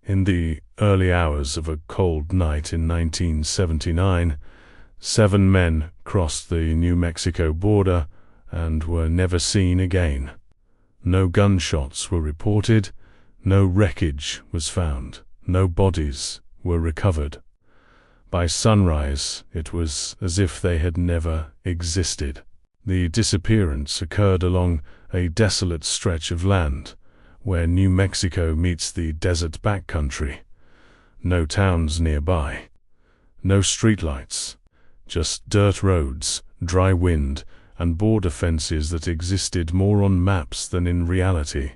In the early hours of a cold night in 1979, 7 men crossed the New Mexico border and were never seen again. No gunshots were reported, no wreckage was found, no bodies were recovered. By sunrise, it was as if they had never existed. The disappearance occurred along a desolate stretch of land where New Mexico meets the desert backcountry. No towns nearby, no streetlights, just dirt roads, dry wind, and border fences that existed more on maps than in reality.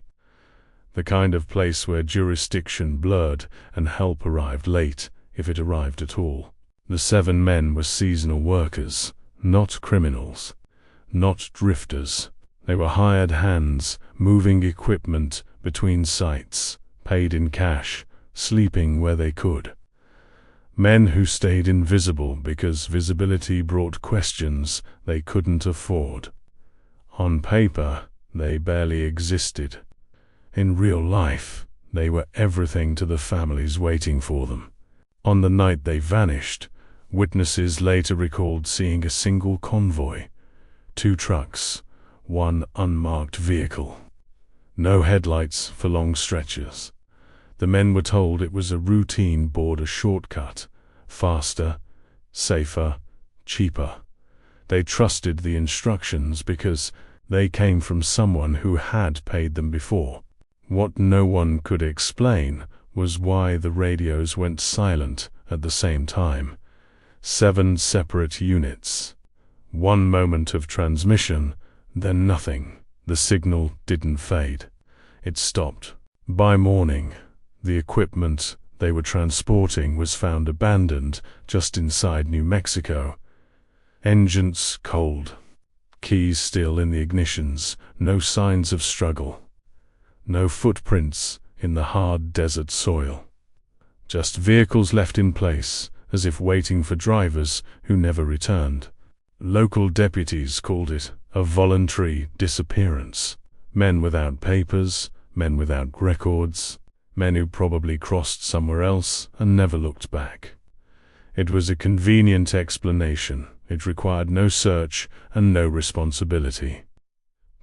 The kind of place where jurisdiction blurred and help arrived late, if it arrived at all. The 7 men were seasonal workers, not criminals, not drifters. They were hired hands, moving equipment between sites, paid in cash, sleeping where they could. Men who stayed invisible because visibility brought questions they couldn't afford. On paper, they barely existed. In real life, they were everything to the families waiting for them. On the night they vanished, witnesses later recalled seeing a single convoy, 2 trucks, 1 unmarked vehicle. No headlights for long stretches. The men were told it was a routine border shortcut, faster, safer, cheaper. They trusted the instructions because they came from someone who had paid them before. What no one could explain was why the radios went silent at the same time. 7 separate units. 1 moment of transmission, then nothing. The signal didn't fade. It stopped. By morning, the equipment they were transporting was found abandoned just inside New Mexico. Engines cold. Keys still in the ignitions. No signs of struggle. No footprints in the hard desert soil. Just vehicles left in place, as if waiting for drivers who never returned. Local deputies called it a voluntary disappearance. Men without papers, men without records, men who probably crossed somewhere else and never looked back. It was a convenient explanation. It required no search and no responsibility.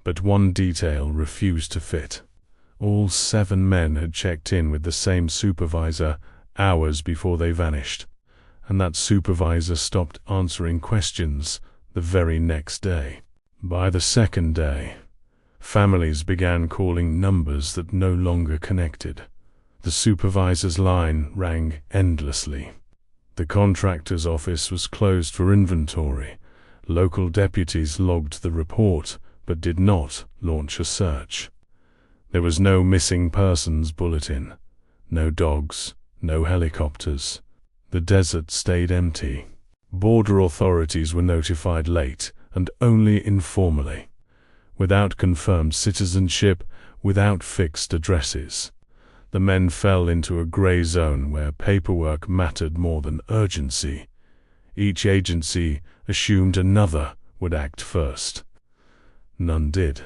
But one detail refused to fit. All 7 men had checked in with the same supervisor hours before they vanished, and that supervisor stopped answering questions the very next day. By the second day, families began calling numbers that no longer connected. The supervisor's line rang endlessly. The contractor's office was closed for inventory. Local deputies logged the report, but did not launch a search. There was no missing persons bulletin, no dogs, no helicopters. The desert stayed empty. Border authorities were notified late and only informally, without confirmed citizenship, without fixed addresses. The men fell into a gray zone where paperwork mattered more than urgency. Each agency assumed another would act first. None did.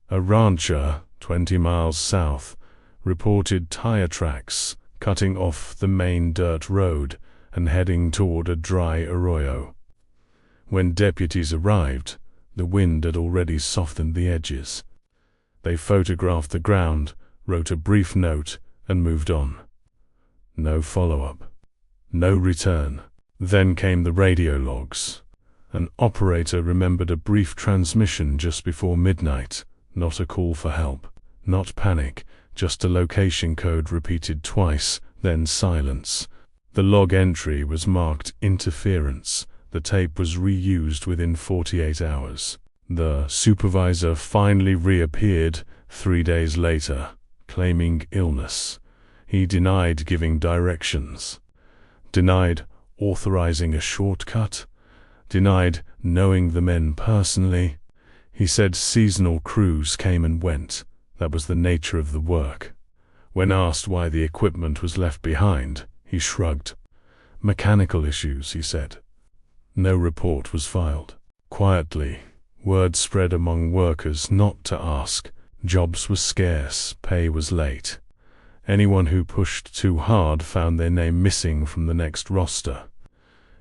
A rancher 20 miles south reported tire tracks cutting off the main dirt road and heading toward a dry arroyo. When deputies arrived, the wind had already softened the edges. They photographed the ground, wrote a brief note, and moved on. No follow-up. No return. Then came the radio logs. An operator remembered a brief transmission just before midnight, not a call for help, not panic, just a location code repeated twice, then silence. The log entry was marked interference. The tape was reused within 48 hours. The supervisor finally reappeared 3 days later, claiming illness. He denied giving directions, denied authorizing a shortcut, denied knowing the men personally. He said seasonal crews came and went. That was the nature of the work. When asked why the equipment was left behind, he shrugged. Mechanical issues, he said. No report was filed. Quietly, word spread among workers not to ask. Jobs were scarce, pay was late. Anyone who pushed too hard found their name missing from the next roster.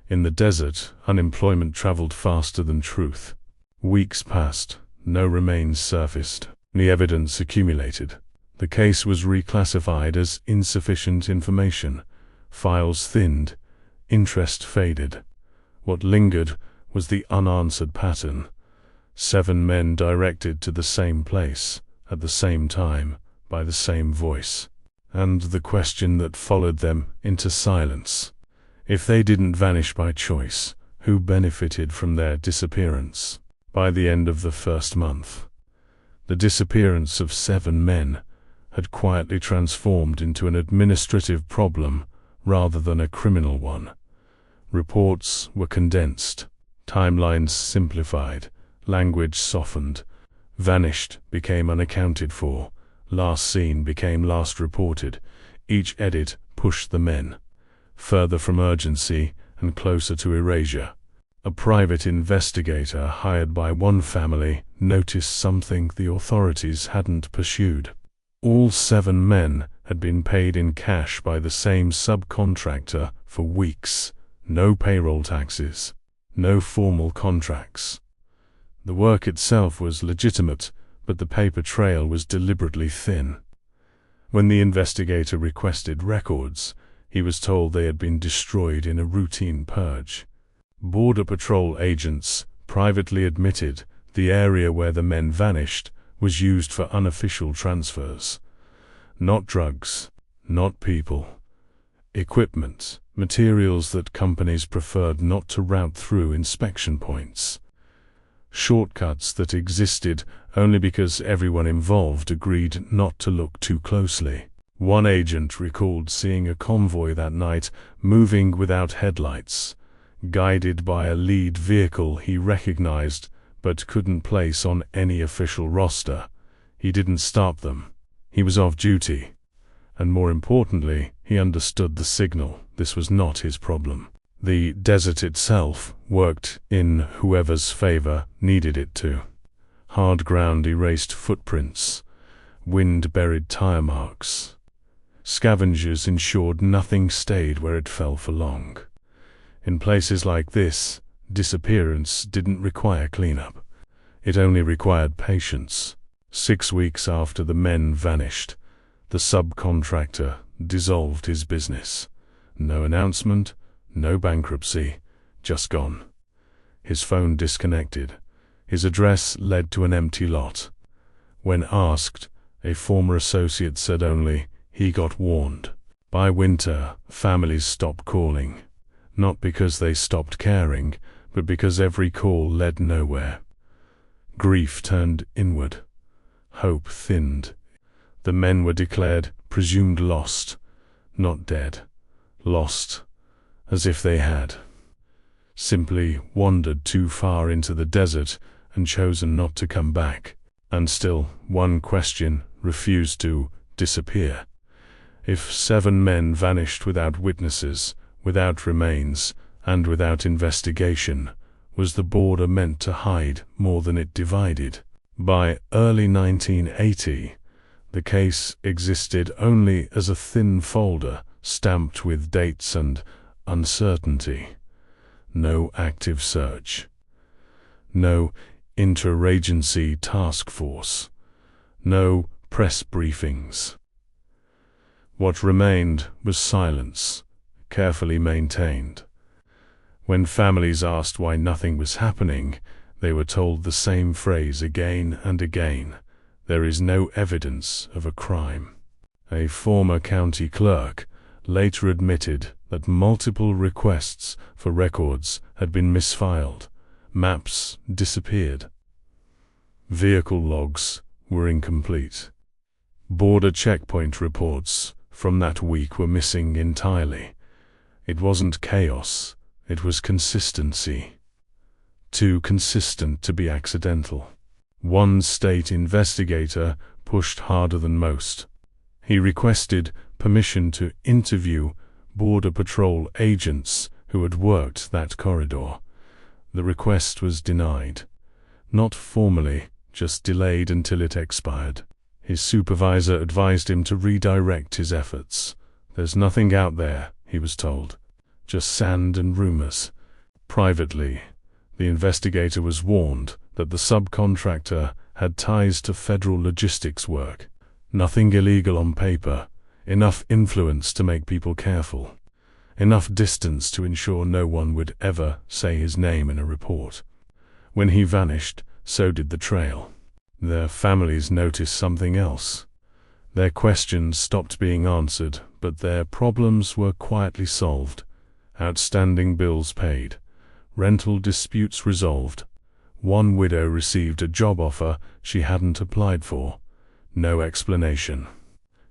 In the desert, unemployment traveled faster than truth. Weeks passed, no remains surfaced, the evidence accumulated. The case was reclassified as insufficient information, files thinned, interest faded. What lingered was the unanswered pattern. 7 men directed to the same place, at the same time, by the same voice. And the question that followed them into silence. If they didn't vanish by choice, who benefited from their disappearance? By the end of the first month, the disappearance of 7 men had quietly transformed into an administrative problem rather than a criminal one. Reports were condensed, timelines simplified, language softened. Vanished became unaccounted for, last seen became last reported. Each edit pushed the men further from urgency and closer to erasure. A private investigator hired by one family noticed something the authorities hadn't pursued. All 7 men had been paid in cash by the same subcontractor for weeks. No payroll taxes, no formal contracts. The work itself was legitimate, but the paper trail was deliberately thin. When the investigator requested records, he was told they had been destroyed in a routine purge. Border Patrol agents privately admitted the area where the men vanished was used for unofficial transfers. Not drugs, not people. Equipment, materials that companies preferred not to route through inspection points. Shortcuts that existed only because everyone involved agreed not to look too closely. One agent recalled seeing a convoy that night moving without headlights, guided by a lead vehicle he recognized but couldn't place on any official roster. He didn't stop them. He was off duty. And more importantly, he understood the signal. This was not his problem. The desert itself worked in whoever's favor needed it to. Hard ground erased footprints, wind-buried tire marks. Scavengers ensured nothing stayed where it fell for long. In places like this, disappearance didn't require cleanup. It only required patience. 6 weeks after the men vanished, the subcontractor dissolved his business. No announcement, no bankruptcy, just gone. His phone disconnected. His address led to an empty lot. When asked, a former associate said only, he got warned. By winter, families stopped calling. Not because they stopped caring, but because every call led nowhere. Grief turned inward. Hope thinned. The men were declared presumed lost, not dead. Lost, as if they had simply wandered too far into the desert and chosen not to come back. And still, one question refused to disappear. If 7 men vanished without witnesses, without remains, and without investigation, was the border meant to hide more than it divided? By early 1980, the case existed only as a thin folder stamped with dates and uncertainty. No active search. No interagency task force. No press briefings. What remained was silence, carefully maintained. When families asked why nothing was happening, they were told the same phrase again and again: there is no evidence of a crime. A former county clerk later admitted that multiple requests for records had been misfiled. Maps disappeared. Vehicle logs were incomplete. Border checkpoint reports from that week were missing entirely. It wasn't chaos, it was consistency. Too consistent to be accidental. One state investigator pushed harder than most. He requested permission to interview Border Patrol agents who had worked that corridor. The request was denied. Not formally, just delayed until it expired. His supervisor advised him to redirect his efforts. "There's nothing out there," he was told. "Just sand and rumors." Privately, the investigator was warned that the subcontractor had ties to federal logistics work. Nothing illegal on paper, enough influence to make people careful, enough distance to ensure no one would ever say his name in a report. When he vanished, so did the trail. Their families noticed something else. Their questions stopped being answered, but their problems were quietly solved. Outstanding bills paid, rental disputes resolved. One widow received a job offer she hadn't applied for. No explanation.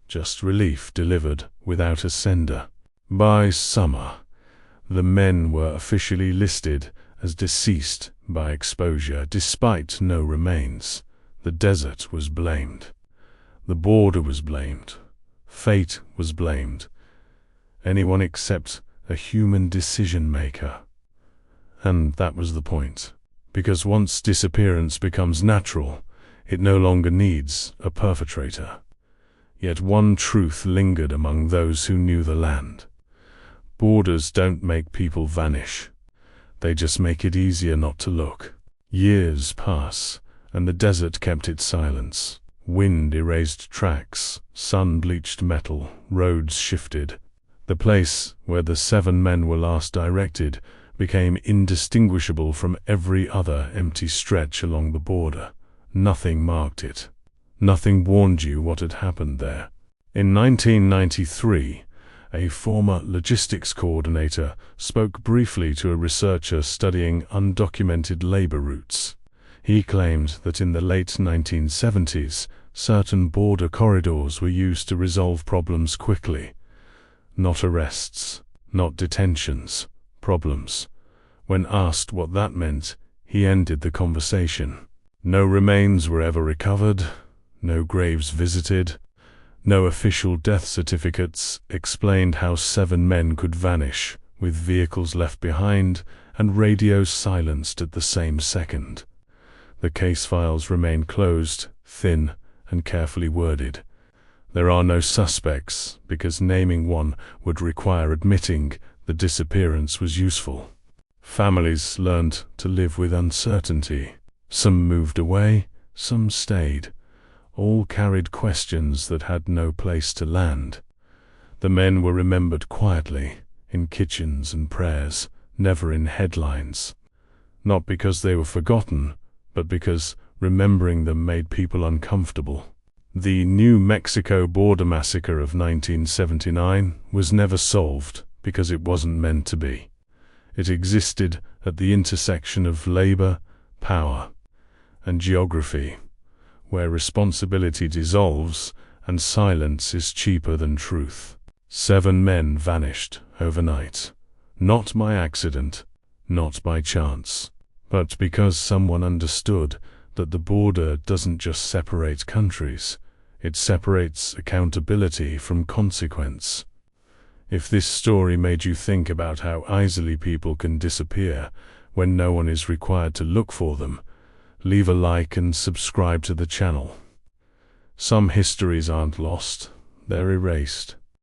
Just relief delivered without a sender. By summer, the men were officially listed as deceased by exposure despite no remains. The desert was blamed. The border was blamed. Fate was blamed. Anyone except a human decision-maker. And that was the point. Because once disappearance becomes natural, it no longer needs a perpetrator. Yet one truth lingered among those who knew the land. Borders don't make people vanish. They just make it easier not to look. Years pass, and the desert kept its silence. Wind erased tracks, sun bleached metal, roads shifted. The place where the 7 men were last directed became indistinguishable from every other empty stretch along the border. Nothing marked it. Nothing warned you what had happened there. In 1993, a former logistics coordinator spoke briefly to a researcher studying undocumented labor routes. He claimed that in the late 1970s, certain border corridors were used to resolve problems quickly. Not arrests, not detentions, problems. When asked what that meant, he ended the conversation. No remains were ever recovered, no graves visited, no official death certificates explained how 7 men could vanish, with vehicles left behind and radios silenced at the same second. The case files remain closed, thin, and carefully worded. There are no suspects, because naming one would require admitting the disappearance was useful. Families learned to live with uncertainty. Some moved away, some stayed. All carried questions that had no place to land. The men were remembered quietly, in kitchens and prayers, never in headlines. Not because they were forgotten, but because remembering them made people uncomfortable. The New Mexico border massacre of 1979 was never solved because it wasn't meant to be. It existed at the intersection of labor, power, and geography, where responsibility dissolves and silence is cheaper than truth. 7 men vanished overnight. Not by accident, not by chance, but because someone understood that the border doesn't just separate countries, it separates accountability from consequence. If this story made you think about how easily people can disappear when no one is required to look for them, leave a like and subscribe to the channel. Some histories aren't lost, they're erased.